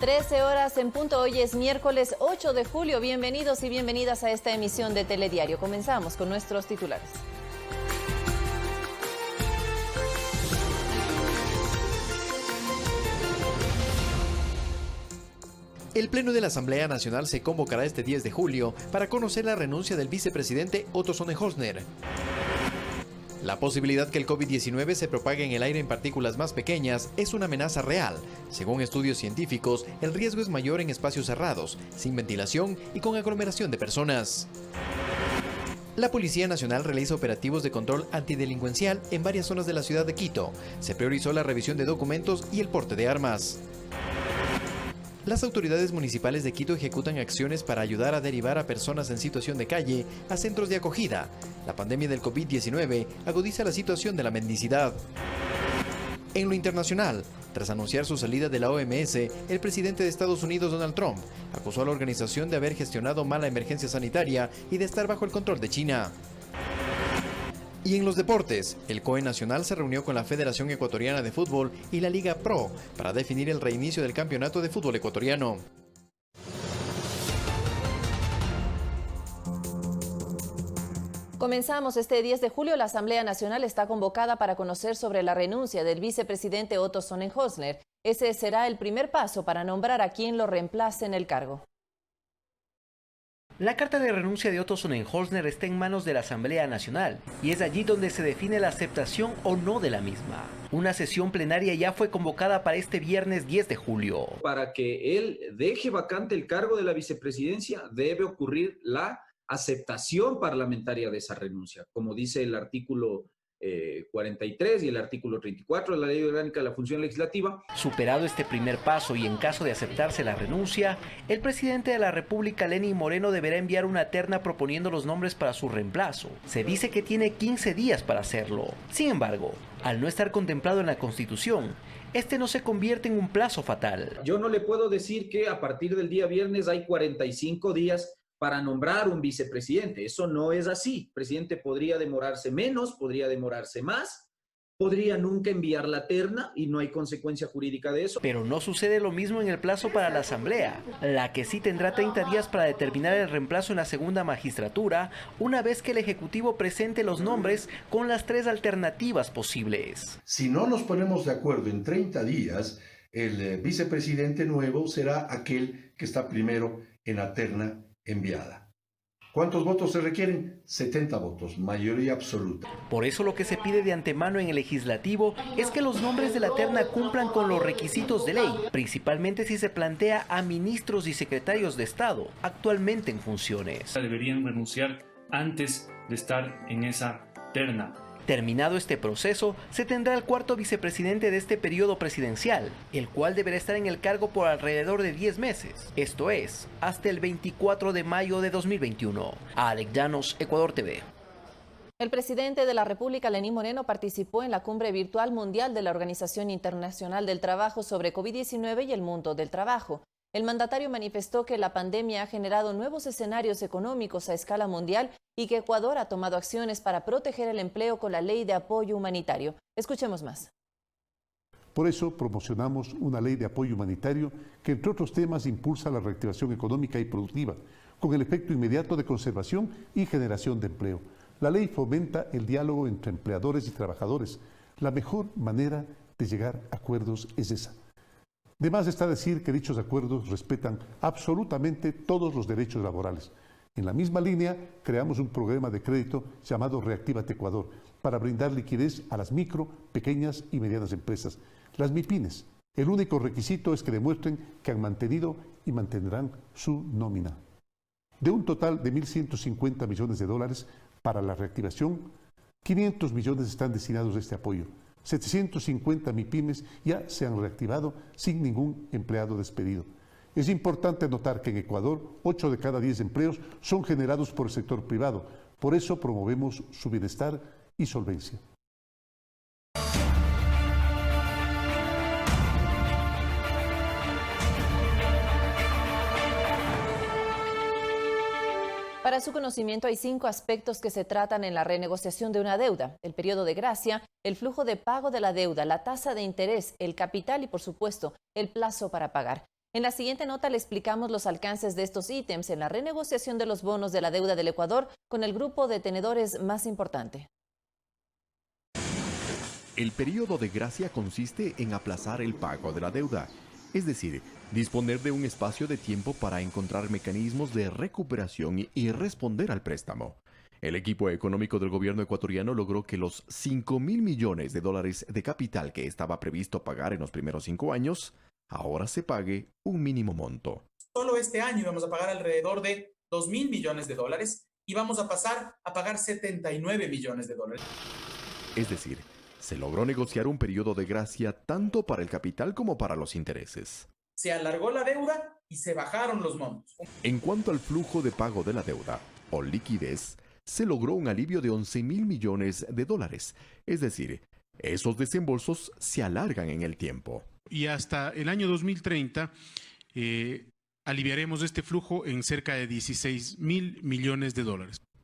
13 horas en punto. Hoy es miércoles 8 de julio. Bienvenidos y bienvenidas a esta emisión de Telediario. Comenzamos con nuestros titulares. El Pleno de la Asamblea Nacional se convocará este 10 de julio para conocer la renuncia del vicepresidente Otto Sonnenholzner. La posibilidad que el COVID-19 se propague en el aire en partículas más pequeñas es una amenaza real. Según estudios científicos, el riesgo es mayor en espacios cerrados, sin ventilación y con aglomeración de personas. La Policía Nacional realiza operativos de control antidelincuencial en varias zonas de la ciudad de Quito. Se priorizó la revisión de documentos y el porte de armas. Las autoridades municipales de Quito ejecutan acciones para ayudar a derivar a personas en situación de calle a centros de acogida. La pandemia del COVID-19 agudiza la situación de la mendicidad. En lo internacional, tras anunciar su salida de la OMS, el presidente de Estados Unidos, Donald Trump, acusó a la organización de haber gestionado mal la emergencia sanitaria y de estar bajo el control de China. Y en los deportes, el COE Nacional se reunió con la Federación Ecuatoriana de Fútbol y la Liga Pro para definir el reinicio del campeonato de fútbol ecuatoriano. Comenzamos este 10 de julio. La Asamblea Nacional está convocada para conocer sobre la renuncia del vicepresidente Otto Sonnenholzner. Ese será el primer paso para nombrar a quien lo reemplace en el cargo. La carta de renuncia de Otto Sonnenholzner está en manos de la Asamblea Nacional y es allí donde se define la aceptación o no de la misma. Una sesión plenaria ya fue convocada para este viernes 10 de julio. Para que él deje vacante el cargo de la vicepresidencia, debe ocurrir la aceptación parlamentaria de esa renuncia, como dice el artículo 43 y el artículo 34 de la Ley Orgánica de la Función Legislativa. Superado este primer paso y en caso de aceptarse la renuncia, el presidente de la República, Lenín Moreno, deberá enviar una terna proponiendo los nombres para su reemplazo. Se dice que tiene 15 días para hacerlo. Sin embargo, al no estar contemplado en la Constitución, este no se convierte en un plazo fatal. Yo no le puedo decir que a partir del día viernes hay 45 días para nombrar un vicepresidente. Eso no es así. El presidente podría demorarse menos, podría demorarse más, podría nunca enviar la terna y no hay consecuencia jurídica de eso. Pero no sucede lo mismo en el plazo para la Asamblea, la que sí tendrá 30 días para determinar el reemplazo en la segunda magistratura, una vez que el Ejecutivo presente los nombres con las 3 alternativas posibles. Si no nos ponemos de acuerdo en 30 días, el vicepresidente nuevo será aquel que está primero en la terna enviada. ¿Cuántos votos se requieren? 70 votos, mayoría absoluta. Por eso lo que se pide de antemano en el legislativo es que los nombres de la terna cumplan con los requisitos de ley, principalmente si se plantea a ministros y secretarios de Estado actualmente en funciones. Deberían renunciar antes de estar en esa terna. Terminado este proceso, se tendrá el cuarto vicepresidente de este periodo presidencial, el cual deberá estar en el cargo por alrededor de 10 meses, esto es, hasta el 24 de mayo de 2021. Alex Llanos, Ecuador TV. El presidente de la República, Lenín Moreno, participó en la cumbre virtual mundial de la Organización Internacional del Trabajo sobre COVID-19 y el mundo del trabajo. El mandatario manifestó que la pandemia ha generado nuevos escenarios económicos a escala mundial y que Ecuador ha tomado acciones para proteger el empleo con la Ley de Apoyo Humanitario. Escuchemos más. Por eso promocionamos una ley de apoyo humanitario que, entre otros temas, impulsa la reactivación económica y productiva, con el efecto inmediato de conservación y generación de empleo. La ley fomenta el diálogo entre empleadores y trabajadores. La mejor manera de llegar a acuerdos es esa. De más está decir que dichos acuerdos respetan absolutamente todos los derechos laborales. En la misma línea, creamos un programa de crédito llamado Reactívate Ecuador para brindar liquidez a las micro, pequeñas y medianas empresas, las MIPYMES. El único requisito es que demuestren que han mantenido y mantendrán su nómina. De un total de 1.150 millones de dólares para la reactivación, 500 millones están destinados a este apoyo. 750 MIPYMES ya se han reactivado sin ningún empleado despedido. Es importante notar que en Ecuador 8 de cada 10 empleos son generados por el sector privado. Por eso promovemos su bienestar y solvencia. Para su conocimiento, hay 5 aspectos que se tratan en la renegociación de una deuda: el periodo de gracia, el flujo de pago de la deuda, la tasa de interés, el capital y, por supuesto, el plazo para pagar. En la siguiente nota le explicamos los alcances de estos ítems en la renegociación de los bonos de la deuda del Ecuador con el grupo de tenedores más importante. El periodo de gracia consiste en aplazar el pago de la deuda, es decir, disponer de un espacio de tiempo para encontrar mecanismos de recuperación y responder al préstamo. El equipo económico del gobierno ecuatoriano logró que los $5.000 millones de capital que estaba previsto pagar en los primeros 5 años, ahora se pague un mínimo monto. Solo este año vamos a pagar alrededor de $2.000 millones y vamos a pasar a pagar $79 millones. Es decir, se logró negociar un periodo de gracia tanto para el capital como para los intereses. Se alargó la deuda y se bajaron los montos. En cuanto al flujo de pago de la deuda, o liquidez, se logró un alivio de $11.000 millones, es decir, esos desembolsos se alargan en el tiempo. Y hasta el año 2030 aliviaremos este flujo en cerca de $16.000 millones.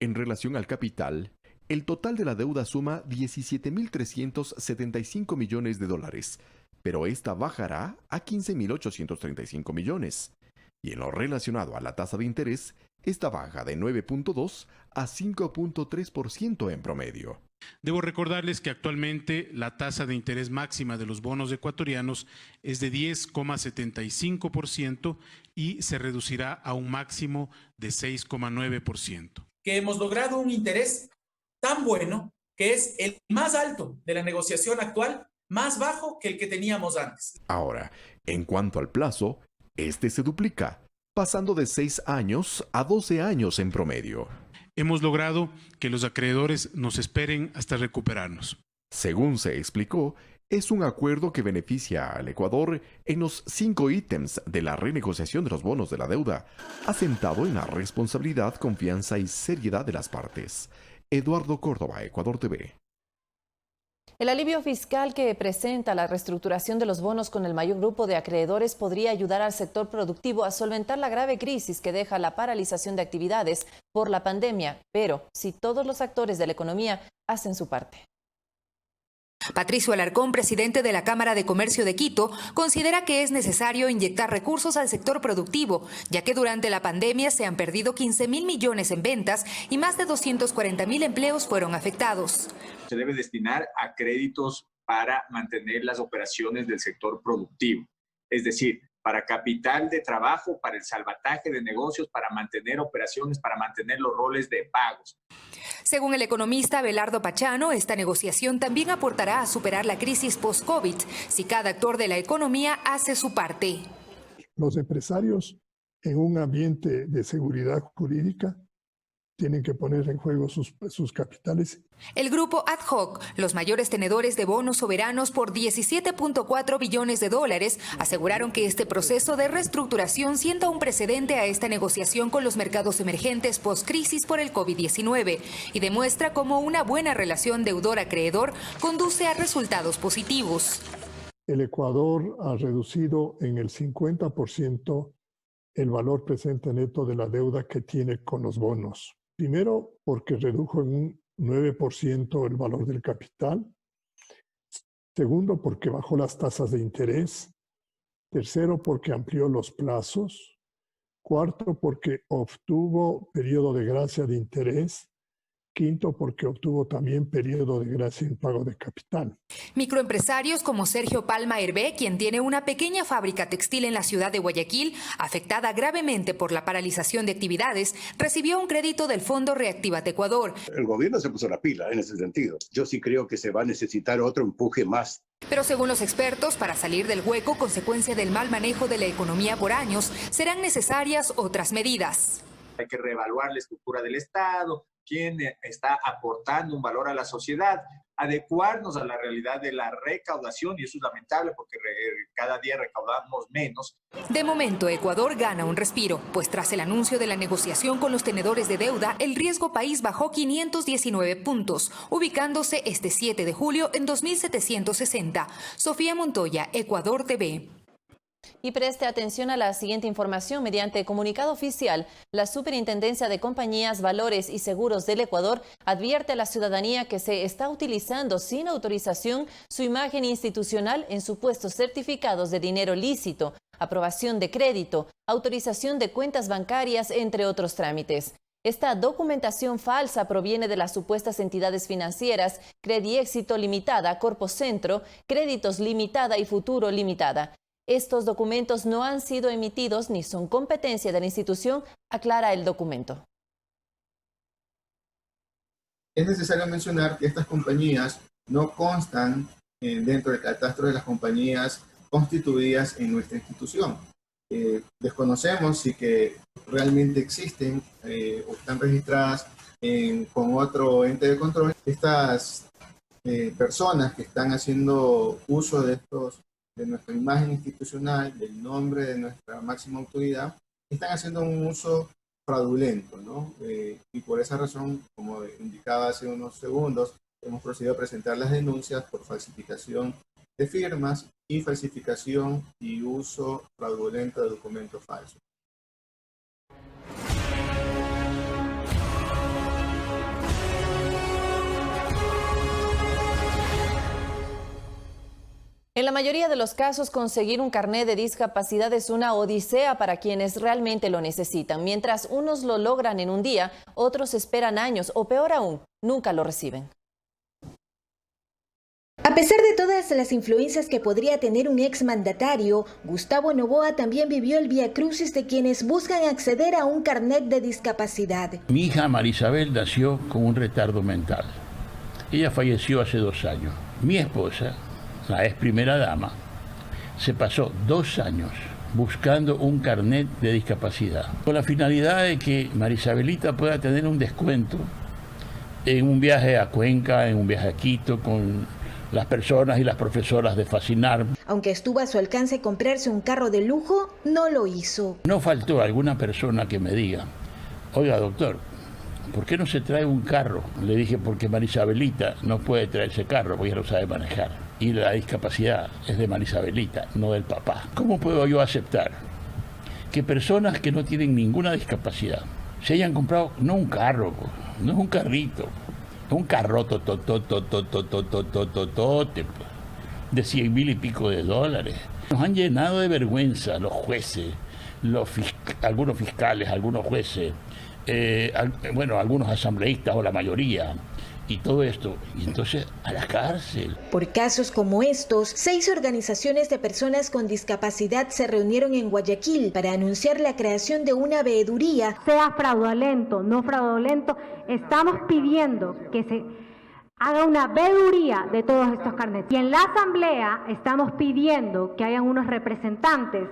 En relación al capital, el total de la deuda suma $17.375 millones, pero esta bajará a $15.835 millones. Y en lo relacionado a la tasa de interés, esta baja de 9.2 a 5.3% en promedio. Debo recordarles que actualmente la tasa de interés máxima de los bonos ecuatorianos es de 10,75% y se reducirá a un máximo de 6,9%. Que hemos logrado un interés tan bueno que es el más alto de la negociación actual, más bajo que el que teníamos antes. Ahora, en cuanto al plazo, este se duplica, pasando de 6 años a 12 años en promedio. Hemos logrado que los acreedores nos esperen hasta recuperarnos. Según se explicó, es un acuerdo que beneficia al Ecuador en los 5 ítems de la renegociación de los bonos de la deuda, asentado en la responsabilidad, confianza y seriedad de las partes. Eduardo Córdoba, Ecuador TV. El alivio fiscal que presenta la reestructuración de los bonos con el mayor grupo de acreedores podría ayudar al sector productivo a solventar la grave crisis que deja la paralización de actividades por la pandemia, pero si todos los actores de la economía hacen su parte. Patricio Alarcón, presidente de la Cámara de Comercio de Quito, considera que es necesario inyectar recursos al sector productivo, ya que durante la pandemia se han perdido 15.000 millones en ventas y más de 240.000 empleos fueron afectados. Se debe destinar a créditos para mantener las operaciones del sector productivo, es decir, para capital de trabajo, para el salvataje de negocios, para mantener operaciones, para mantener los roles de pagos. Según el economista Abelardo Pachano, esta negociación también aportará a superar la crisis post-COVID si cada actor de la economía hace su parte. Los empresarios en un ambiente de seguridad jurídica tienen que poner en juego sus capitales. El grupo Ad Hoc, los mayores tenedores de bonos soberanos por $17.4 billones, aseguraron que este proceso de reestructuración sienta un precedente a esta negociación con los mercados emergentes post-crisis por el COVID-19 y demuestra cómo una buena relación deudor-acreedor conduce a resultados positivos. El Ecuador ha reducido en el 50% el valor presente neto de la deuda que tiene con los bonos. Primero, porque redujo en un 9% el valor del capital. Segundo, porque bajó las tasas de interés. Tercero, porque amplió los plazos. Cuarto, porque obtuvo periodo de gracia de interés. Quinto, porque obtuvo también periodo de gracia en pago de capital. Microempresarios como Sergio Palma Hervé, quien tiene una pequeña fábrica textil en la ciudad de Guayaquil, afectada gravemente por la paralización de actividades, recibió un crédito del Fondo Reactívate Ecuador. El gobierno se puso la pila en ese sentido. Yo sí creo que se va a necesitar otro empuje más. Pero según los expertos, para salir del hueco, consecuencia del mal manejo de la economía por años, serán necesarias otras medidas. Hay que reevaluar la estructura del Estado, quién está aportando un valor a la sociedad, adecuarnos a la realidad de la recaudación, y eso es lamentable porque cada día recaudamos menos. De momento, Ecuador gana un respiro, pues tras el anuncio de la negociación con los tenedores de deuda, el riesgo país bajó 519 puntos, ubicándose este 7 de julio en 2.760. Sofía Montoya, Ecuador TV. Y preste atención a la siguiente información. Mediante comunicado oficial, la Superintendencia de Compañías, Valores y Seguros del Ecuador advierte a la ciudadanía que se está utilizando sin autorización su imagen institucional en supuestos certificados de dinero lícito. aprobación de crédito, autorización de cuentas bancarias, entre otros trámites. Esta documentación falsa proviene de las supuestas entidades financieras Crediéxito Limitada, Corpo Centro, Créditos Limitada y Futuro Limitada. Estos documentos no han sido emitidos ni son competencia de la institución, aclara el documento. Es necesario mencionar que estas compañías no constan dentro del catastro de las compañías constituidas en nuestra institución. Desconocemos si que realmente existen o están registradas con otro ente de control. Estas personas que están haciendo uso de nuestra imagen institucional, del nombre de nuestra máxima autoridad, están haciendo un uso fraudulento, ¿no? Y por esa razón, como indicaba hace unos segundos, hemos procedido a presentar las denuncias por falsificación de firmas y falsificación y uso fraudulento de documentos falsos. En la mayoría de los casos, conseguir un carnet de discapacidad es una odisea para quienes realmente lo necesitan. Mientras unos lo logran en un día, otros esperan años o peor aún, nunca lo reciben. A pesar de todas las influencias que podría tener un exmandatario, Gustavo Noboa también vivió el viacrucis de quienes buscan acceder a un carnet de discapacidad. Mi hija Marisabel nació con un retardo mental. Ella falleció hace 2 años. Mi esposa, la ex primera dama, se pasó 2 años buscando un carnet de discapacidad, con la finalidad de que Marisabelita pueda tener un descuento en un viaje a Cuenca, en un viaje a Quito, con las personas y las profesoras de Fascinar. Aunque estuvo a su alcance comprarse un carro de lujo, no lo hizo. No faltó alguna persona que me diga, oiga doctor, ¿por qué no se trae un carro? Le dije, porque Marisabelita no puede traerse carro, porque ella no sabe manejar. Y la discapacidad es de Marisabelita, no del papá. ¿Cómo puedo yo aceptar que personas que no tienen ninguna discapacidad se hayan comprado, no un carro, no es un carrito, es un carroto de 100,000 y pico de dólares? Nos han llenado de vergüenza los jueces, algunos fiscales, algunos jueces, algunos asambleístas o la mayoría, y todo esto, y entonces a la cárcel. Por casos como estos, 6 organizaciones de personas con discapacidad se reunieron en Guayaquil para anunciar la creación de una veeduría. Sea fraudulento, no fraudulento, estamos pidiendo que se haga una veeduría de todos estos carnets. Y en la asamblea estamos pidiendo que hayan unos representantes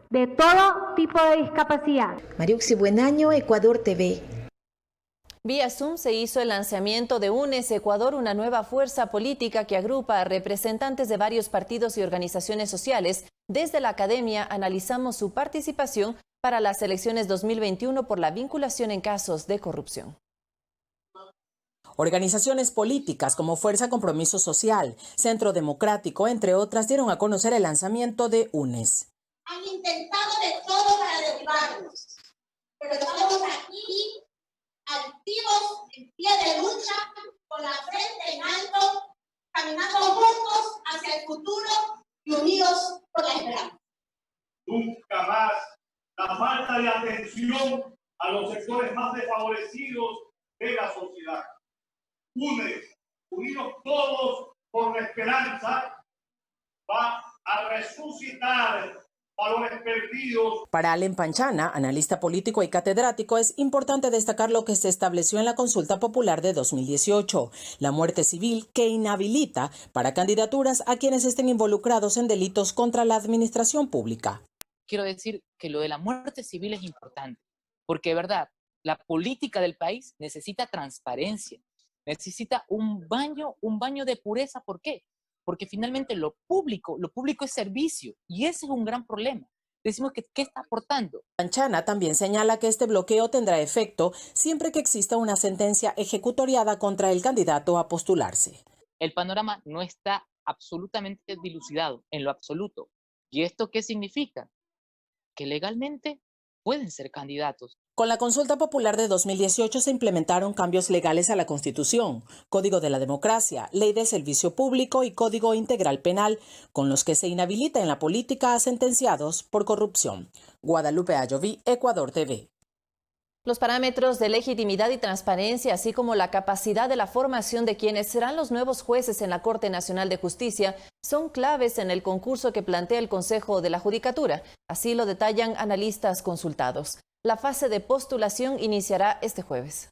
de todo tipo de discapacidad. Mariuxi Buenaño, Ecuador TV. Vía Zoom se hizo el lanzamiento de UNES Ecuador, una nueva fuerza política que agrupa a representantes de varios partidos y organizaciones sociales. Desde la academia analizamos su participación para las elecciones 2021 por la vinculación en casos de corrupción. Organizaciones políticas como Fuerza Compromiso Social, Centro Democrático, entre otras, dieron a conocer el lanzamiento de UNES. Han intentado de todo para derribarnos, pero estamos aquí activos, en pie de lucha, con la frente en alto, caminando juntos hacia el futuro y unidos por la esperanza. Nunca más la falta de atención a los sectores más desfavorecidos de la sociedad. Unidos todos por la esperanza, va a resucitar valores perdidos. Para Allen Panchana, analista político y catedrático, es importante destacar lo que se estableció en la consulta popular de 2018, la muerte civil que inhabilita para candidaturas a quienes estén involucrados en delitos contra la administración pública. Quiero decir que lo de la muerte civil es importante, porque de verdad, la política del país necesita transparencia, necesita un baño de pureza. ¿Por qué? Porque finalmente lo público es servicio, y ese es un gran problema. Decimos que ¿qué está aportando? Panchana también señala que este bloqueo tendrá efecto siempre que exista una sentencia ejecutoriada contra el candidato a postularse. El panorama no está absolutamente dilucidado, en lo absoluto. ¿Y esto qué significa? Que legalmente pueden ser candidatos. Con la consulta popular de 2018 se implementaron cambios legales a la Constitución, Código de la Democracia, Ley de Servicio Público y Código Integral Penal, con los que se inhabilita en la política a sentenciados por corrupción. Guadalupe Ayoví, Ecuador TV. Los parámetros de legitimidad y transparencia, así como la capacidad de la formación de quienes serán los nuevos jueces en la Corte Nacional de Justicia, son claves en el concurso que plantea el Consejo de la Judicatura. Así lo detallan analistas consultados. La fase de postulación iniciará este jueves.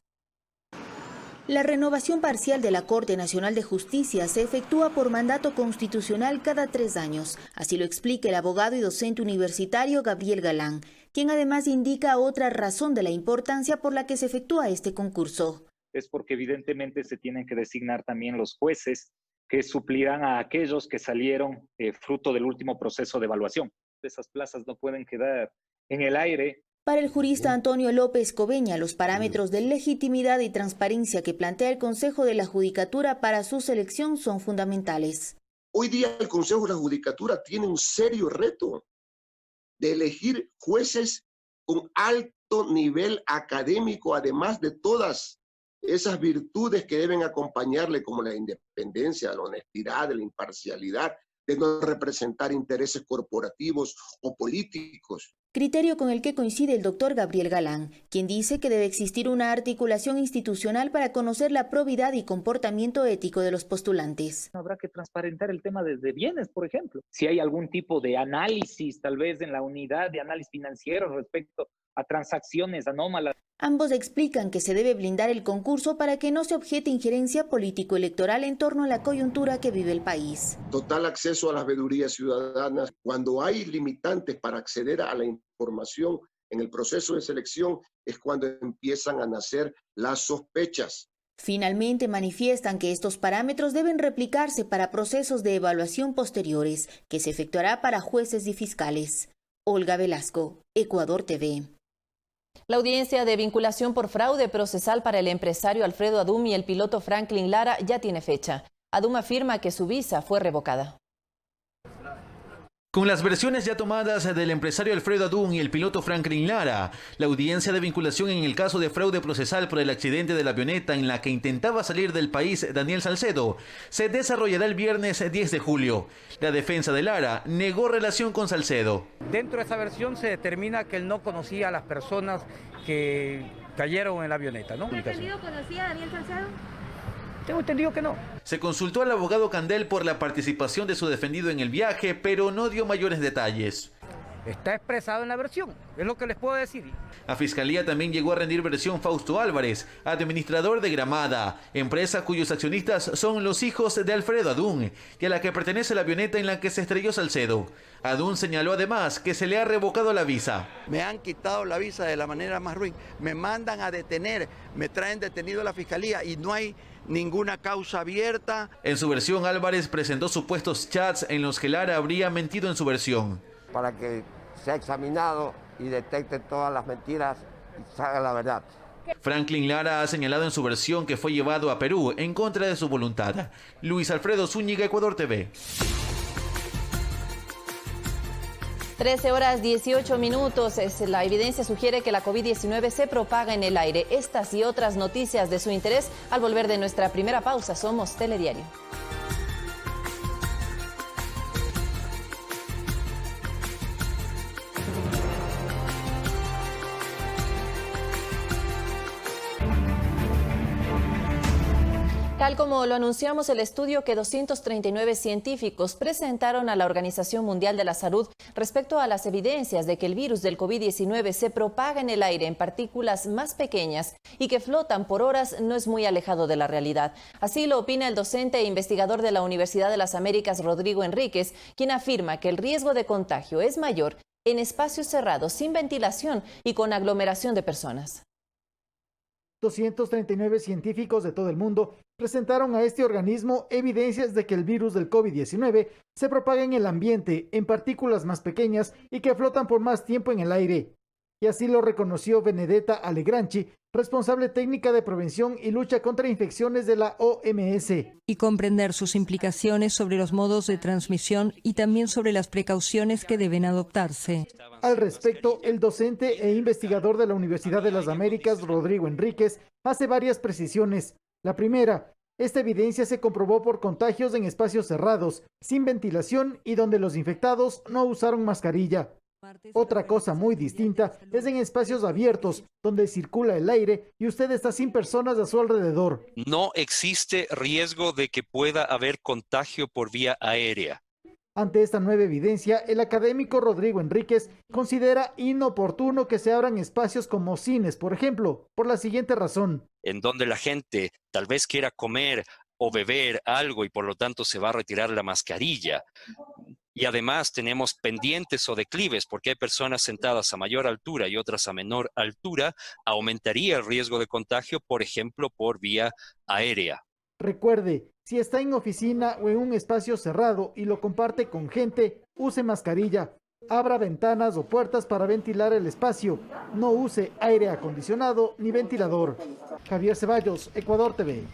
La renovación parcial de la Corte Nacional de Justicia se efectúa por mandato constitucional cada 3 años. Así lo explica el abogado y docente universitario Gabriel Galán, quien además indica otra razón de la importancia por la que se efectúa este concurso. Es porque evidentemente se tienen que designar también los jueces que suplirán a aquellos que salieron fruto del último proceso de evaluación. Esas plazas no pueden quedar en el aire. Para el jurista Antonio López Cobeña, los parámetros de legitimidad y transparencia que plantea el Consejo de la Judicatura para su selección son fundamentales. Hoy día el Consejo de la Judicatura tiene un serio reto de elegir jueces con alto nivel académico, además de todas esas virtudes que deben acompañarle, como la independencia, la honestidad, la imparcialidad, de no representar intereses corporativos o políticos. Criterio con el que coincide el doctor Gabriel Galán, quien dice que debe existir una articulación institucional para conocer la probidad y comportamiento ético de los postulantes. Habrá que transparentar el tema de bienes, por ejemplo. Si hay algún tipo de análisis, tal vez en la unidad de análisis financiero respecto a transacciones anómalas. Ambos explican que se debe blindar el concurso para que no se objete injerencia político-electoral en torno a la coyuntura que vive el país. Total acceso a las veedurías ciudadanas. Cuando hay limitantes para acceder a la información en el proceso de selección es cuando empiezan a nacer las sospechas. Finalmente manifiestan que estos parámetros deben replicarse para procesos de evaluación posteriores, que se efectuará para jueces y fiscales. Olga Velasco, Ecuador TV. La audiencia de vinculación por fraude procesal para el empresario Alfredo Adum y el piloto Franklin Lara ya tiene fecha. Adum afirma que su visa fue revocada. Con las versiones ya tomadas del empresario Alfredo Adum y el piloto Franklin Lara, la audiencia de vinculación en el caso de fraude procesal por el accidente de la avioneta en la que intentaba salir del país Daniel Salcedo se desarrollará el viernes 10 de julio. La defensa de Lara negó relación con Salcedo. Dentro de esa versión se determina que él no conocía a las personas que cayeron en la avioneta, ¿no? ¿Conocía a Daniel Salcedo? Tengo entendido que no. Se consultó al abogado Candel por la participación de su defendido en el viaje, pero no dio mayores detalles. Está expresado en la versión, es lo que les puedo decir. A Fiscalía también llegó a rendir versión Fausto Álvarez, administrador de Gramada, empresa cuyos accionistas son los hijos de Alfredo Adum y a la que pertenece la avioneta en la que se estrelló Salcedo. Adum señaló además que se le ha revocado la visa. Me han quitado la visa de la manera más ruin, me mandan a detener, me traen detenido a la Fiscalía y no hay ninguna causa abierta. En su versión, Álvarez presentó supuestos chats en los que Lara habría mentido en su versión. Para que sea examinado y detecte todas las mentiras y salga la verdad. Franklin Lara ha señalado en su versión que fue llevado a Perú en contra de su voluntad. Luis Alfredo Zúñiga, Ecuador TV. 13:18. La evidencia sugiere que la COVID-19 se propaga en el aire. Estas y otras noticias de su interés al volver de nuestra primera pausa. Somos Telediario. Tal como lo anunciamos, el estudio que 239 científicos presentaron a la Organización Mundial de la Salud respecto a las evidencias de que el virus del COVID-19 se propaga en el aire en partículas más pequeñas y que flotan por horas no es muy alejado de la realidad. Así lo opina el docente e investigador de la Universidad de las Américas, Rodrigo Enríquez, quien afirma que el riesgo de contagio es mayor en espacios cerrados, sin ventilación y con aglomeración de personas. 239 científicos de todo el mundo presentaron a este organismo evidencias de que el virus del COVID-19 se propaga en el ambiente en partículas más pequeñas y que flotan por más tiempo en el aire. y así lo reconoció Benedetta Allegranchi, responsable técnica de prevención y lucha contra infecciones de la OMS. Y comprender sus implicaciones sobre los modos de transmisión y también sobre las precauciones que deben adoptarse. Al respecto, el docente e investigador de la Universidad de las Américas, Rodrigo Enríquez, hace varias precisiones. La primera, esta evidencia se comprobó por contagios en espacios cerrados, sin ventilación y donde los infectados no usaron mascarilla. Otra cosa muy distinta es en espacios abiertos, donde circula el aire y usted está sin personas a su alrededor. No existe riesgo de que pueda haber contagio por vía aérea. Ante esta nueva evidencia, el académico Rodrigo Enríquez considera inoportuno que se abran espacios como cines, por ejemplo, por la siguiente razón. En donde la gente tal vez quiera comer o beber algo y por lo tanto se va a retirar la mascarilla. Y además tenemos pendientes o declives porque hay personas sentadas a mayor altura y otras a menor altura, aumentaría el riesgo de contagio, por ejemplo, por vía aérea. Recuerde, si está en oficina o en un espacio cerrado y lo comparte con gente, use mascarilla. Abra ventanas o puertas para ventilar el espacio. No use aire acondicionado ni ventilador. Javier Ceballos, Ecuador TV.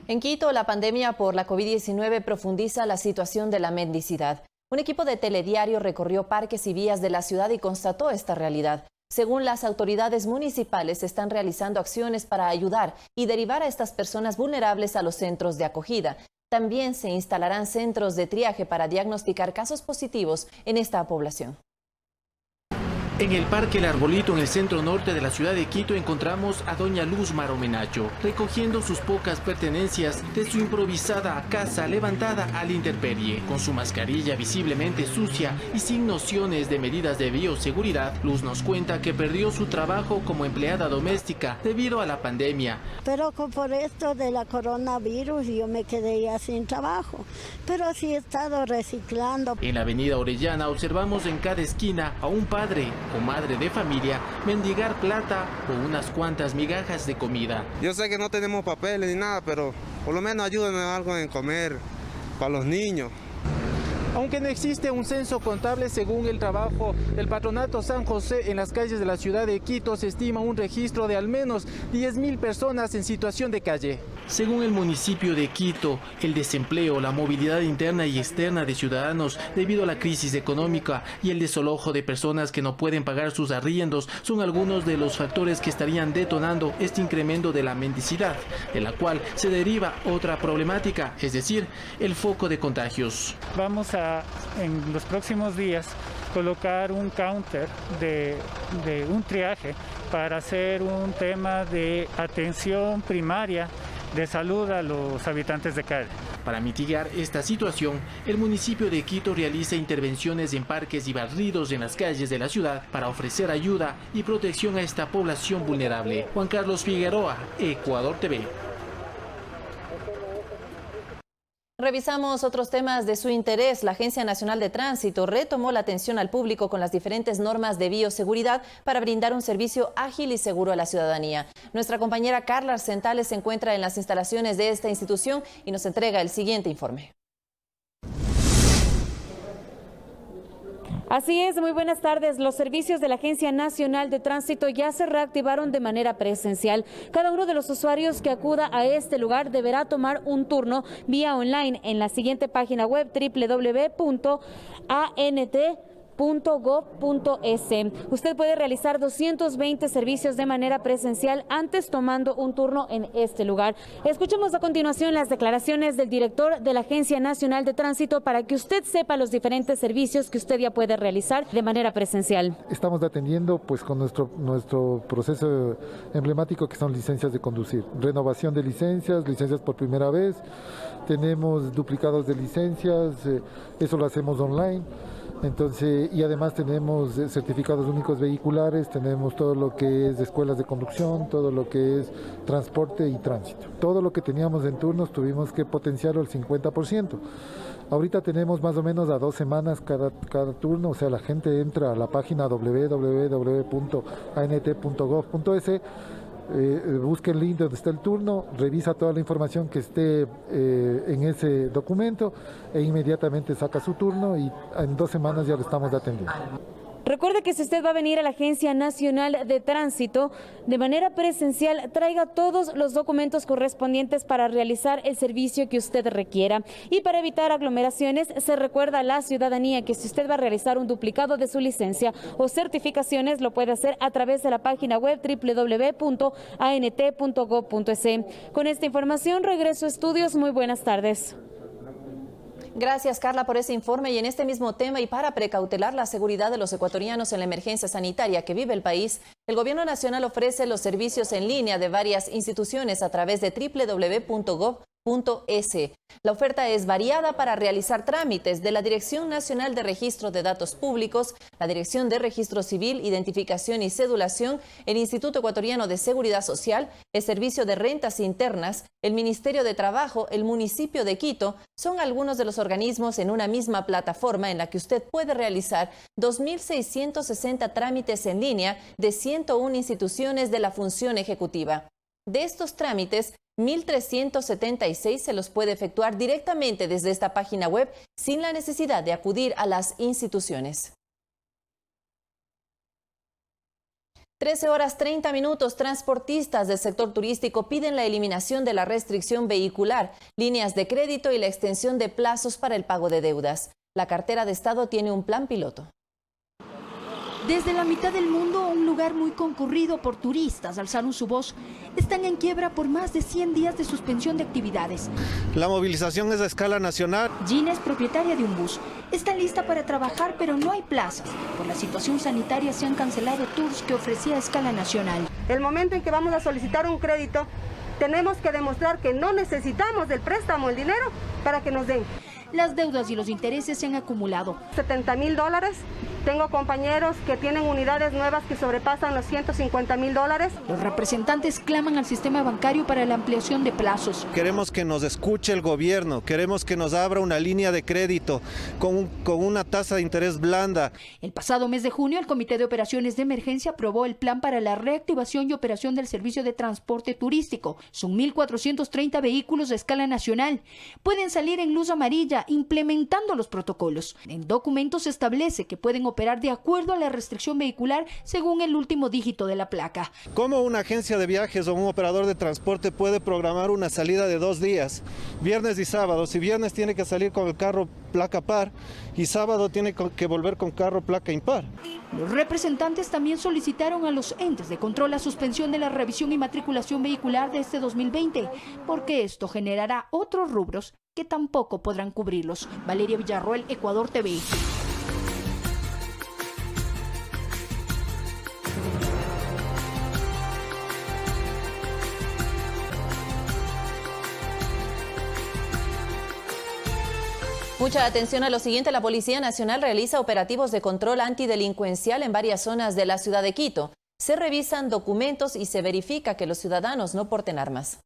En Quito, la pandemia por la COVID-19 profundiza la situación de la mendicidad. Un equipo de Telediario recorrió parques y vías de la ciudad y constató esta realidad. Según las autoridades municipales, están realizando acciones para ayudar y derivar a estas personas vulnerables a los centros de acogida. También se instalarán centros de triaje para diagnosticar casos positivos en esta población. En el Parque El Arbolito, en el centro norte de la ciudad de Quito, encontramos a doña Luz Maromenacho, recogiendo sus pocas pertenencias de su improvisada casa levantada a la intemperie. Con su mascarilla visiblemente sucia y sin nociones de medidas de bioseguridad, Luz nos cuenta que perdió su trabajo como empleada doméstica debido a la pandemia. Pero por esto de la coronavirus yo me quedé ya sin trabajo, pero sí he estado reciclando. En la avenida Orellana observamos en cada esquina a un padre o madre de familia mendigar plata o unas cuantas migajas de comida. Yo sé que no tenemos papeles ni nada, pero por lo menos ayúdenme algo en comer para los niños. Aunque no existe un censo contable según el trabajo del Patronato San José en las calles de la ciudad de Quito, se estima un registro de al menos 10.000 personas en situación de calle. Según el municipio de Quito, el desempleo, la movilidad interna y externa de ciudadanos debido a la crisis económica y el desalojo de personas que no pueden pagar sus arriendos son algunos de los factores que estarían detonando este incremento de la mendicidad, de la cual se deriva otra problemática, es decir, el foco de contagios. Vamos a, en los próximos días, colocar un counter de un triaje para hacer un tema de atención primaria de salud a los habitantes de calle. Para mitigar esta situación, el municipio de Quito realiza intervenciones en parques y barridos en las calles de la ciudad para ofrecer ayuda y protección a esta población vulnerable. Juan Carlos Figueroa, Ecuador TV. Revisamos otros temas de su interés. La Agencia Nacional de Tránsito retomó la atención al público con las diferentes normas de bioseguridad para brindar un servicio ágil y seguro a la ciudadanía. Nuestra compañera Carla Arcentales se encuentra en las instalaciones de esta institución y nos entrega el siguiente informe. Así es, muy buenas tardes. Los servicios de la Agencia Nacional de Tránsito ya se reactivaron de manera presencial. Cada uno de los usuarios que acuda a este lugar deberá tomar un turno vía online en la siguiente página web www.ant.gov.es. Usted puede realizar 220 servicios de manera presencial antes tomando un turno en este lugar. Escuchemos a continuación las declaraciones del director de la Agencia Nacional de Tránsito para que usted sepa los diferentes servicios que usted ya puede realizar de manera presencial. Estamos atendiendo pues con nuestro proceso emblemático que son licencias de conducir, renovación de licencias por primera vez, tenemos duplicados de licencias, eso lo hacemos online. Entonces, y además tenemos certificados únicos vehiculares, tenemos todo lo que es escuelas de conducción, todo lo que es transporte y tránsito. Todo lo que teníamos en turnos tuvimos que potenciarlo al 50%. Ahorita tenemos más o menos a 2 semanas cada turno, o sea, la gente entra a la página www.ant.gov.es, busca el link donde está el turno, revisa toda la información que esté en ese documento e inmediatamente saca su turno y en 2 semanas ya lo estamos atendiendo. Recuerde que si usted va a venir a la Agencia Nacional de Tránsito de manera presencial, traiga todos los documentos correspondientes para realizar el servicio que usted requiera. Y para evitar aglomeraciones, se recuerda a la ciudadanía que si usted va a realizar un duplicado de su licencia o certificaciones, lo puede hacer a través de la página web www.ant.gov.es. Con esta información regreso a estudios. Muy buenas tardes. Gracias, Carla, por ese informe. Y en este mismo tema y para precautelar la seguridad de los ecuatorianos en la emergencia sanitaria que vive el país, el Gobierno Nacional ofrece los servicios en línea de varias instituciones a través de www.gov.es. La oferta es variada para realizar trámites de la Dirección Nacional de Registro de Datos Públicos, la Dirección de Registro Civil, Identificación y Cedulación, el Instituto Ecuatoriano de Seguridad Social, el Servicio de Rentas Internas, el Ministerio de Trabajo, el municipio de Quito. Son algunos de los organismos en una misma plataforma en la que usted puede realizar 2.660 trámites en línea de 101 instituciones de la función ejecutiva. De estos trámites, 1.376 se los puede efectuar directamente desde esta página web sin la necesidad de acudir a las instituciones. 13:30. Transportistas del sector turístico piden la eliminación de la restricción vehicular, líneas de crédito y la extensión de plazos para el pago de deudas. La cartera de Estado tiene un plan piloto. Desde la mitad del mundo, un lugar muy concurrido por turistas alzaron su voz. Están en quiebra por más de 100 días de suspensión de actividades. La movilización es a escala nacional. Gina es propietaria de un bus. Está lista para trabajar, pero no hay plazas. Por la situación sanitaria se han cancelado tours que ofrecía a escala nacional. El momento en que vamos a solicitar un crédito, tenemos que demostrar que no necesitamos del préstamo, el dinero, para que nos den. Las deudas y los intereses se han acumulado. $70.000. Tengo compañeros que tienen unidades nuevas que sobrepasan los $150.000. Los representantes claman al sistema bancario para la ampliación de plazos. Queremos que nos escuche el gobierno, queremos que nos abra una línea de crédito con una tasa de interés blanda. El pasado mes de junio, el Comité de Operaciones de Emergencia aprobó el plan para la reactivación y operación del servicio de transporte turístico. Son 1.430 vehículos a escala nacional. Pueden salir en luz amarilla, implementando los protocolos. En documentos se establece que pueden operar de acuerdo a la restricción vehicular según el último dígito de la placa. ¿Cómo una agencia de viajes o un operador de transporte puede programar una salida de 2 días, viernes y sábado? Si viernes tiene que salir con el carro placa par y sábado tiene que volver con carro placa impar. Los representantes también solicitaron a los entes de control la suspensión de la revisión y matriculación vehicular de este 2020, porque esto generará otros rubros que tampoco podrán cubrirlos. Valeria Villarroel, Ecuador TV. Mucha atención a lo siguiente. La Policía Nacional realiza operativos de control antidelincuencial en varias zonas de la ciudad de Quito. Se revisan documentos y se verifica que los ciudadanos no porten armas.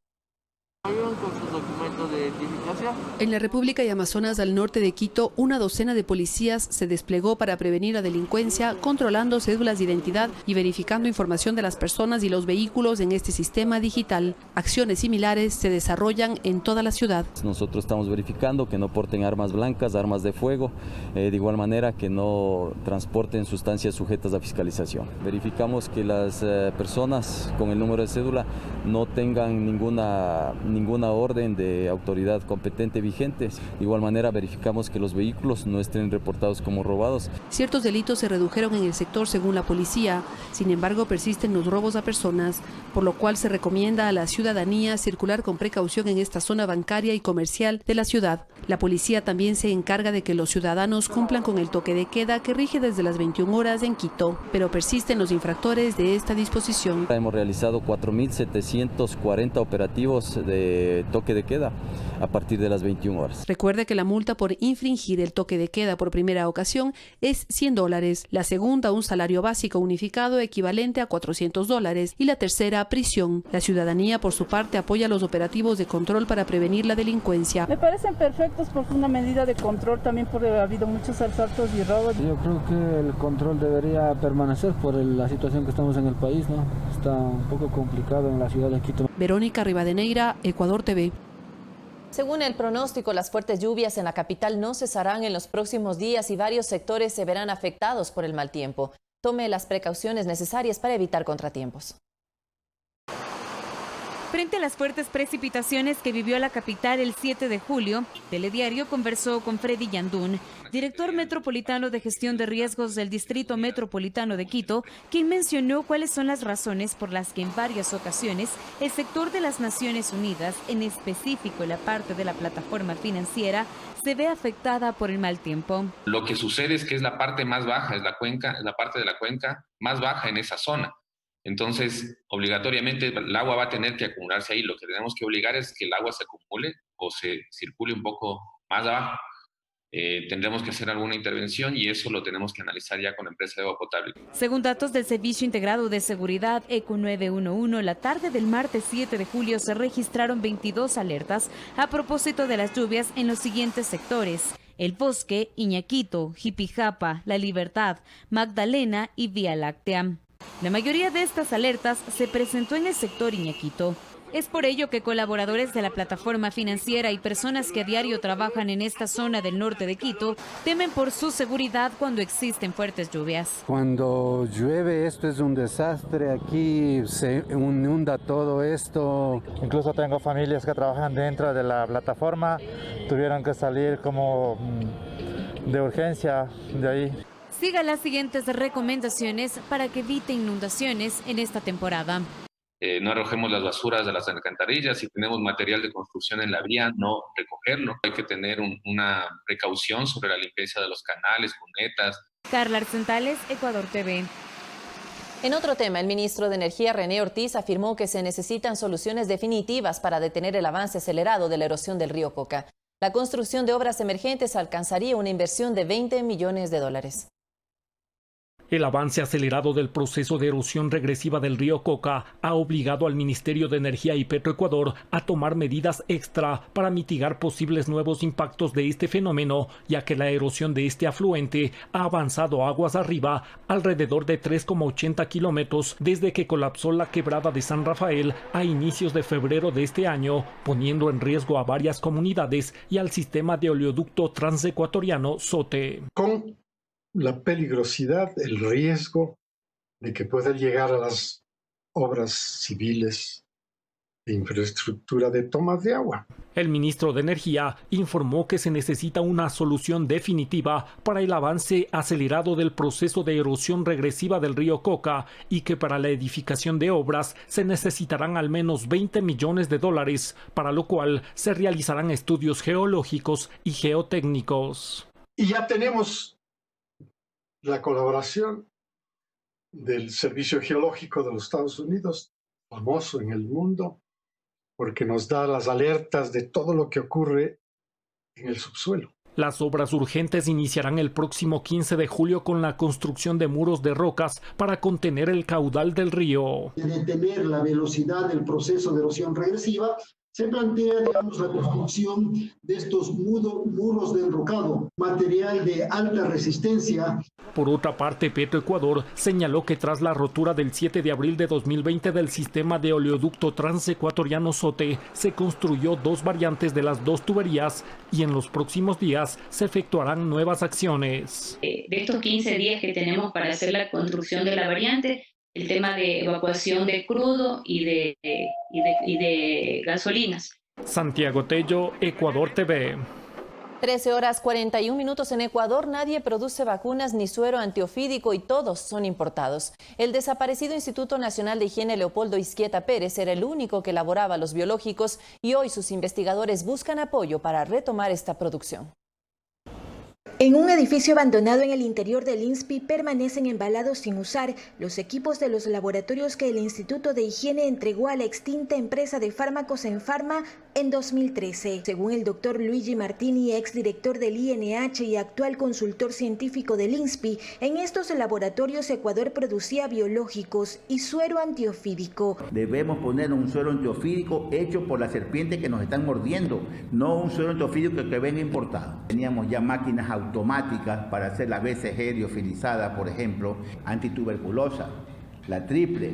Con sus documentos de identificación. En la República y Amazonas al norte de Quito, una docena de policías se desplegó para prevenir la delincuencia, controlando cédulas de identidad y verificando información de las personas y los vehículos en este sistema digital. Acciones similares se desarrollan en toda la ciudad. Nosotros estamos verificando que no porten armas blancas, armas de fuego, de igual manera que no transporten sustancias sujetas a fiscalización. Verificamos que las personas con el número de cédula no tengan ninguna orden de autoridad competente vigente. De igual manera verificamos que los vehículos no estén reportados como robados. Ciertos delitos se redujeron en el sector según la policía, sin embargo persisten los robos a personas, por lo cual se recomienda a la ciudadanía circular con precaución en esta zona bancaria y comercial de la ciudad. La policía también se encarga de que los ciudadanos cumplan con el toque de queda que rige desde las 21 horas en Quito, pero persisten los infractores de esta disposición. Hemos realizado 4.740 operativos de toque de queda a partir de las 21 horas. Recuerde que la multa por infringir el toque de queda por primera ocasión es $100, la segunda un salario básico unificado equivalente a $400 y la tercera prisión. La ciudadanía por su parte apoya los operativos de control para prevenir la delincuencia. Me parecen perfectos porque es una medida de control también porque ha habido muchos asaltos y robos. Yo creo que el control debería permanecer por la situación que estamos en el país, ¿no? Está un poco complicado en la ciudad de Quito. Verónica Rivadeneira, Ecuador TV. Según el pronóstico, las fuertes lluvias en la capital no cesarán en los próximos días y varios sectores se verán afectados por el mal tiempo. Tome las precauciones necesarias para evitar contratiempos. Frente a las fuertes precipitaciones que vivió la capital el 7 de julio, Telediario conversó con Freddy Yandún, director metropolitano de gestión de riesgos del Distrito Metropolitano de Quito, quien mencionó cuáles son las razones por las que en varias ocasiones el sector de las Naciones Unidas, en específico la parte de la plataforma financiera, se ve afectada por el mal tiempo. Lo que sucede es que es la parte más baja, es la parte de la cuenca más baja en esa zona. Entonces, obligatoriamente el agua va a tener que acumularse ahí. Lo que tenemos que obligar es que el agua se acumule o se circule un poco más abajo. Tendremos que hacer alguna intervención y eso lo tenemos que analizar ya con la empresa de agua potable. Según datos del Servicio Integrado de Seguridad ECO 911, la tarde del martes 7 de julio se registraron 22 alertas a propósito de las lluvias en los siguientes sectores: El Bosque, Iñaquito, Jipijapa, La Libertad, Magdalena y Vía Láctea. La mayoría de estas alertas se presentó en el sector Iñaquito. Es por ello que colaboradores de la plataforma financiera y personas que a diario trabajan en esta zona del norte de Quito temen por su seguridad cuando existen fuertes lluvias. Cuando llueve esto es un desastre, aquí se inunda todo esto. Incluso tengo familias que trabajan dentro de la plataforma, tuvieron que salir como de urgencia de ahí. Siga las siguientes recomendaciones para que evite inundaciones en esta temporada. No arrojemos las basuras de las alcantarillas. Si tenemos material de construcción en la vía, no recogerlo. Hay que tener una precaución sobre la limpieza de los canales, cunetas. Carla Arcentales, Ecuador TV. En otro tema, el ministro de Energía, René Ortiz, afirmó que se necesitan soluciones definitivas para detener el avance acelerado de la erosión del río Coca. La construcción de obras emergentes alcanzaría una inversión de $20 millones. El avance acelerado del proceso de erosión regresiva del río Coca ha obligado al Ministerio de Energía y Petroecuador a tomar medidas extra para mitigar posibles nuevos impactos de este fenómeno, ya que la erosión de este afluente ha avanzado aguas arriba alrededor de 3,80 kilómetros desde que colapsó la quebrada de San Rafael a inicios de febrero de este año, poniendo en riesgo a varias comunidades y al sistema de oleoducto transecuatoriano SOTE. Con la peligrosidad, el riesgo de que pueda llegar a las obras civiles de infraestructura de tomas de agua. El ministro de Energía informó que se necesita una solución definitiva para el avance acelerado del proceso de erosión regresiva del río Coca y que para la edificación de obras se necesitarán al menos $20 millones, para lo cual se realizarán estudios geológicos y geotécnicos. Y ya tenemos la colaboración del Servicio Geológico de los Estados Unidos, famoso en el mundo, porque nos da las alertas de todo lo que ocurre en el subsuelo. Las obras urgentes iniciarán el próximo 15 de julio con la construcción de muros de rocas para contener el caudal del río. De detener la velocidad del proceso de erosión regresiva, se plantea, digamos, la construcción de estos muros de enrocado, material de alta resistencia. Por otra parte, Petroecuador señaló que tras la rotura del 7 de abril de 2020 del sistema de oleoducto transecuatoriano SOTE, se construyó 2 variantes de las 2 tuberías y en los próximos días se efectuarán nuevas acciones. De estos 15 días que tenemos para hacer la construcción de la variante, el tema de evacuación de crudo y de gasolinas. Santiago Tello, Ecuador TV. 13:41 en Ecuador. Nadie produce vacunas ni suero antiofídico y todos son importados. El desaparecido Instituto Nacional de Higiene Leopoldo Izquieta Pérez era el único que elaboraba los biológicos y hoy sus investigadores buscan apoyo para retomar esta producción. En un edificio abandonado en el interior del INSPI permanecen embalados sin usar los equipos de los laboratorios que el Instituto de Higiene entregó a la extinta empresa de fármacos Enfarma en 2013. Según el doctor Luigi Martini, exdirector del INH y actual consultor científico del INSPI, en estos laboratorios Ecuador producía biológicos y suero antiofídico. Debemos poner un suero antiofídico hecho por las serpientes que nos están mordiendo, no un suero antiofídico que venga importado. Teníamos ya máquinas automáticas para hacer la BCG liofilizada, por ejemplo, antituberculosa. La triple,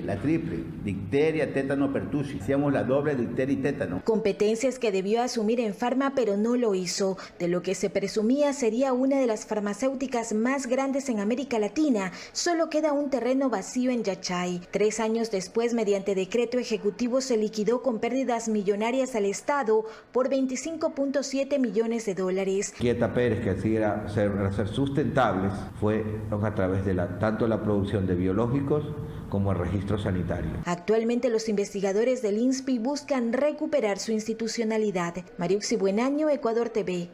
difteria, tétano, pertussis. Hacíamos la doble difteria y tétano. Competencias que debió asumir en Farma, pero no lo hizo. De lo que se presumía sería una de las farmacéuticas más grandes en América Latina, solo queda un terreno vacío en Yachay. 3 años después, mediante decreto ejecutivo, se liquidó con pérdidas millonarias al Estado por $25.7 millones. Quieta Pérez, que hacía ser sustentables, fue a través de tanto la producción de biológicos como el registro sanitario. Actualmente los investigadores del INSPI buscan recuperar su institucionalidad. Mariuxi Buenaño, Ecuador TV.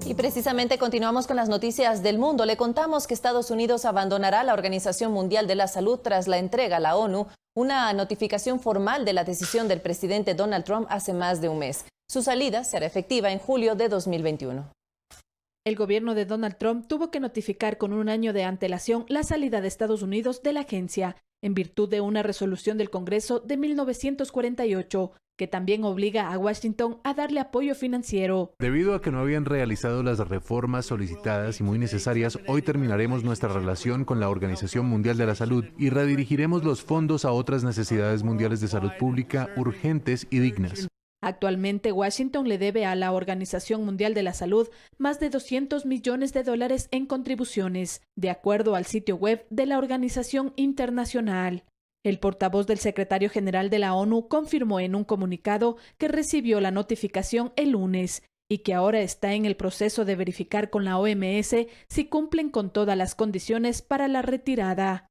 Y precisamente continuamos con las noticias del mundo. Le contamos que Estados Unidos abandonará la Organización Mundial de la Salud tras la entrega a la ONU una notificación formal de la decisión del presidente Donald Trump hace más de un mes. Su salida será efectiva en julio de 2021. El gobierno de Donald Trump tuvo que notificar con un año de antelación la salida de Estados Unidos de la agencia, en virtud de una resolución del Congreso de 1948, que también obliga a Washington a darle apoyo financiero. Debido a que no habían realizado las reformas solicitadas y muy necesarias, hoy terminaremos nuestra relación con la Organización Mundial de la Salud y redirigiremos los fondos a otras necesidades mundiales de salud pública urgentes y dignas. Actualmente, Washington le debe a la Organización Mundial de la Salud más de $200 millones en contribuciones, de acuerdo al sitio web de la organización internacional. El portavoz del secretario general de la ONU confirmó en un comunicado que recibió la notificación el lunes y que ahora está en el proceso de verificar con la OMS si cumplen con todas las condiciones para la retirada.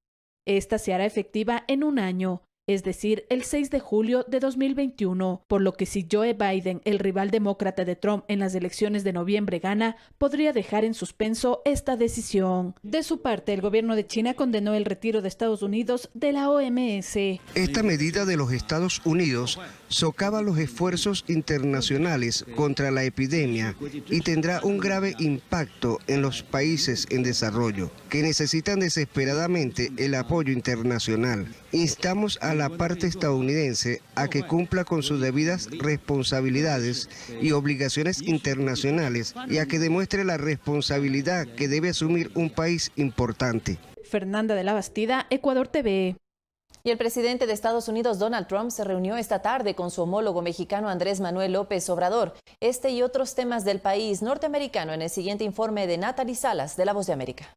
Esta se hará efectiva en un año, es decir, el 6 de julio de 2021, por lo que si Joe Biden, el rival demócrata de Trump en las elecciones de noviembre, gana, podría dejar en suspenso esta decisión. De su parte, el gobierno de China condenó el retiro de Estados Unidos de la OMS. Esta medida de los Estados Unidos socava los esfuerzos internacionales contra la epidemia y tendrá un grave impacto en los países en desarrollo, que necesitan desesperadamente el apoyo internacional. Instamos a la parte estadounidense a que cumpla con sus debidas responsabilidades y obligaciones internacionales y a que demuestre la responsabilidad que debe asumir un país importante. Fernanda de la Bastida, Ecuador TV. Y el presidente de Estados Unidos, Donald Trump, se reunió esta tarde con su homólogo mexicano Andrés Manuel López Obrador. Este y otros temas del país norteamericano en el siguiente informe de Natalie Salas, de La Voz de América.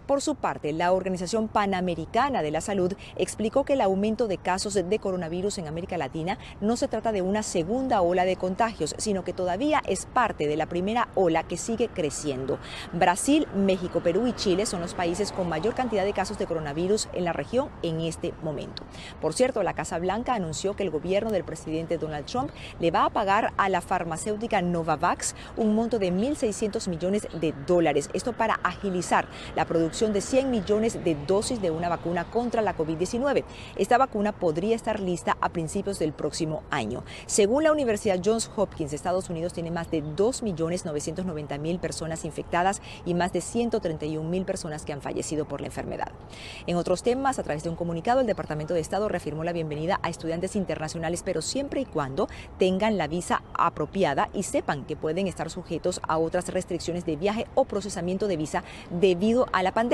Por su parte, la Organización Panamericana de la Salud explicó que el aumento de casos de coronavirus en América Latina no se trata de una segunda ola de contagios, sino que todavía es parte de la primera ola que sigue creciendo. Brasil, México, Perú y Chile son los países con mayor cantidad de casos de coronavirus en la región en este momento. Por cierto, la Casa Blanca anunció que el gobierno del presidente Donald Trump le va a pagar a la farmacéutica Novavax un monto de $1.600 millones. Esto para agilizar la producción de 100 millones de dosis de una vacuna contra la COVID-19. Esta vacuna podría estar lista a principios del próximo año. Según la Universidad Johns Hopkins, Estados Unidos tiene más de 2.990.000 personas infectadas y más de 131.000 personas que han fallecido por la enfermedad. En otros temas, a través de un comunicado, el Departamento de Estado reafirmó la bienvenida a estudiantes internacionales, pero siempre y cuando tengan la visa apropiada y sepan que pueden estar sujetos a otras restricciones de viaje o procesamiento de visa debido a la pandemia.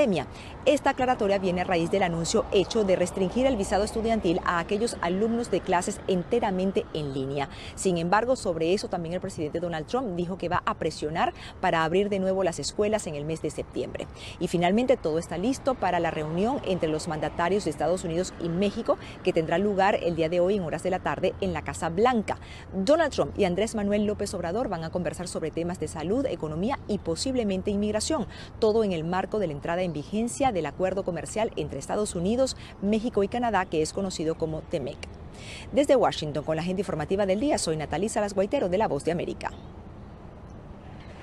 Esta aclaratoria viene a raíz del anuncio hecho de restringir el visado estudiantil a aquellos alumnos de clases enteramente en línea. Sin embargo, sobre eso también el presidente Donald Trump dijo que va a presionar para abrir de nuevo las escuelas en el mes de septiembre. Y finalmente todo está listo para la reunión entre los mandatarios de Estados Unidos y México, que tendrá lugar el día de hoy en horas de la tarde en la Casa Blanca. Donald Trump y Andrés Manuel López Obrador van a conversar sobre temas de salud, economía y posiblemente inmigración, todo en el marco de la entrada en vigencia del acuerdo comercial entre Estados Unidos, México y Canadá, que es conocido como TEMEC. Desde Washington, con la agenda informativa del día, soy Natalie Salas Guaitero, de La Voz de América.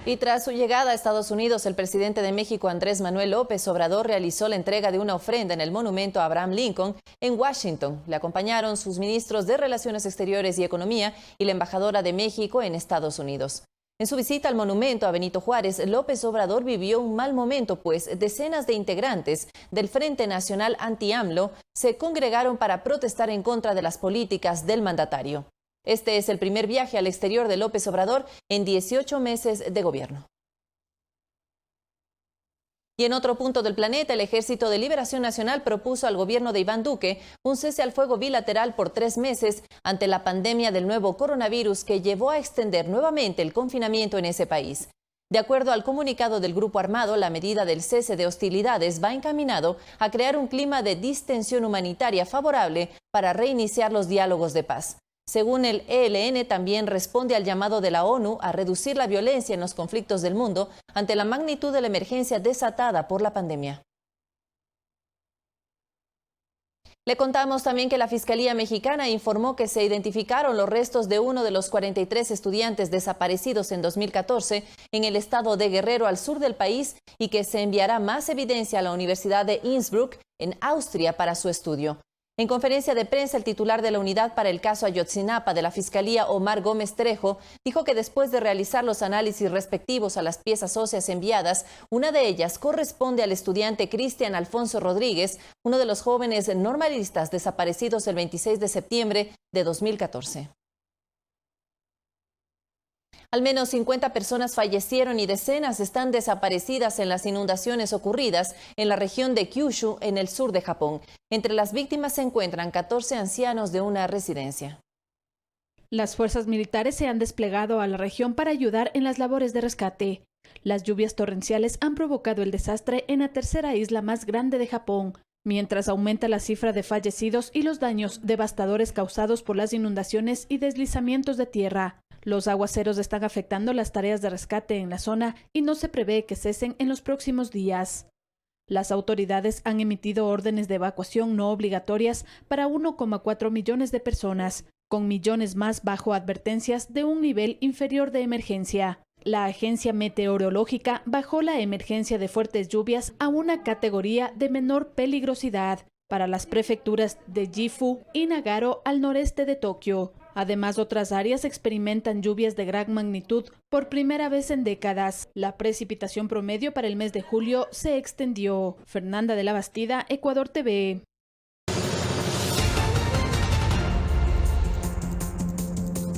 Y tras su llegada a Estados Unidos, el presidente de México, Andrés Manuel López Obrador, realizó la entrega de una ofrenda en el monumento a Abraham Lincoln en Washington. Le acompañaron sus ministros de Relaciones Exteriores y Economía y la embajadora de México en Estados Unidos. En su visita al monumento a Benito Juárez, López Obrador vivió un mal momento, pues decenas de integrantes del Frente Nacional Anti-AMLO se congregaron para protestar en contra de las políticas del mandatario. Este es el primer viaje al exterior de López Obrador en 18 meses de gobierno. Y en otro punto del planeta, el Ejército de Liberación Nacional propuso al gobierno de Iván Duque un cese al fuego bilateral por 3 meses ante la pandemia del nuevo coronavirus que llevó a extender nuevamente el confinamiento en ese país. De acuerdo al comunicado del grupo armado, la medida del cese de hostilidades va encaminado a crear un clima de distensión humanitaria favorable para reiniciar los diálogos de paz. Según el ELN, también responde al llamado de la ONU a reducir la violencia en los conflictos del mundo ante la magnitud de la emergencia desatada por la pandemia. Le contamos también que la Fiscalía Mexicana informó que se identificaron los restos de uno de los 43 estudiantes desaparecidos en 2014 en el estado de Guerrero, al sur del país, y que se enviará más evidencia a la Universidad de Innsbruck, en Austria, para su estudio. En conferencia de prensa, el titular de la Unidad para el caso Ayotzinapa de la Fiscalía, Omar Gómez Trejo, dijo que después de realizar los análisis respectivos a las piezas óseas enviadas, una de ellas corresponde al estudiante Cristian Alfonso Rodríguez, uno de los jóvenes normalistas desaparecidos el 26 de septiembre de 2014. Al menos 50 personas fallecieron y decenas están desaparecidas en las inundaciones ocurridas en la región de Kyushu, en el sur de Japón. Entre las víctimas se encuentran 14 ancianos de una residencia. Las fuerzas militares se han desplegado a la región para ayudar en las labores de rescate. Las lluvias torrenciales han provocado el desastre en la tercera isla más grande de Japón, mientras aumenta la cifra de fallecidos y los daños devastadores causados por las inundaciones y deslizamientos de tierra. Los aguaceros están afectando las tareas de rescate en la zona y no se prevé que cesen en los próximos días. Las autoridades han emitido órdenes de evacuación no obligatorias para 1,4 millones de personas, con millones más bajo advertencias de un nivel inferior de emergencia. La agencia meteorológica bajó la emergencia de fuertes lluvias a una categoría de menor peligrosidad para las prefecturas de Gifu y Nagaro al noreste de Tokio. Además, otras áreas experimentan lluvias de gran magnitud por primera vez en décadas. La precipitación promedio para el mes de julio se extendió. Fernanda de la Bastida, Ecuador TV.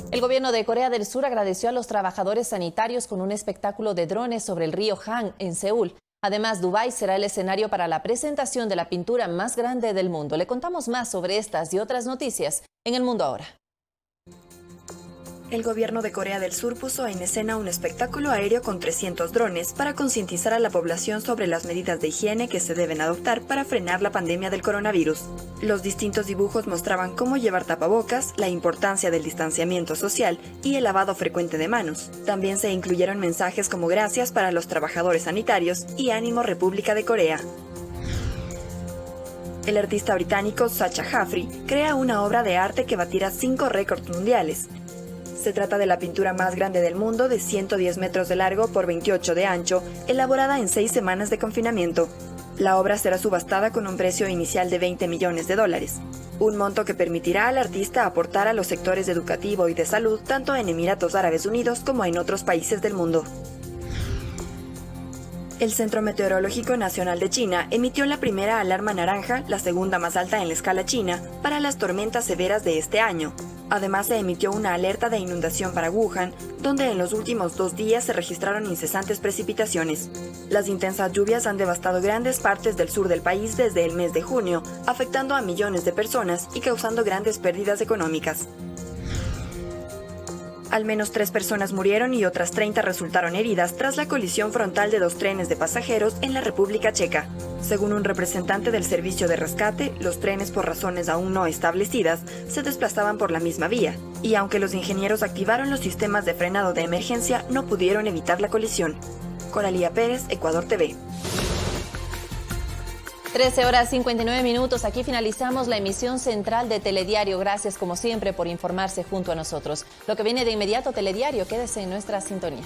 El gobierno de Corea del Sur agradeció a los trabajadores sanitarios con un espectáculo de drones sobre el río Han en Seúl. Además, Dubái será el escenario para la presentación de la pintura más grande del mundo. Le contamos más sobre estas y otras noticias en El Mundo Ahora. El gobierno de Corea del Sur puso en escena un espectáculo aéreo con 300 drones para concientizar a la población sobre las medidas de higiene que se deben adoptar para frenar la pandemia del coronavirus. Los distintos dibujos mostraban cómo llevar tapabocas, la importancia del distanciamiento social y el lavado frecuente de manos. También se incluyeron mensajes como gracias para los trabajadores sanitarios y ánimo República de Corea. El artista británico Sacha Jafri crea una obra de arte que batirá 5 récords mundiales. Se trata de la pintura más grande del mundo, de 110 metros de largo por 28 de ancho, elaborada en 6 semanas de confinamiento. La obra será subastada con un precio inicial de $20 millones, un monto que permitirá al artista aportar a los sectores educativo y de salud tanto en Emiratos Árabes Unidos como en otros países del mundo. El Centro Meteorológico Nacional de China emitió la primera alarma naranja, la segunda más alta en la escala china, para las tormentas severas de este año. Además, se emitió una alerta de inundación para Wuhan, donde en los últimos 2 días se registraron incesantes precipitaciones. Las intensas lluvias han devastado grandes partes del sur del país desde el mes de junio, afectando a millones de personas y causando grandes pérdidas económicas. Al menos 3 personas murieron y otras 30 resultaron heridas tras la colisión frontal de 2 trenes de pasajeros en la República Checa. Según un representante del servicio de rescate, los trenes, por razones aún no establecidas, se desplazaban por la misma vía, y aunque los ingenieros activaron los sistemas de frenado de emergencia, no pudieron evitar la colisión. Coralía Pérez, Ecuador TV. 13:59. Aquí finalizamos la emisión central de Telediario. Gracias como siempre por informarse junto a nosotros. Lo que viene de inmediato, Telediario, quédese en nuestra sintonía.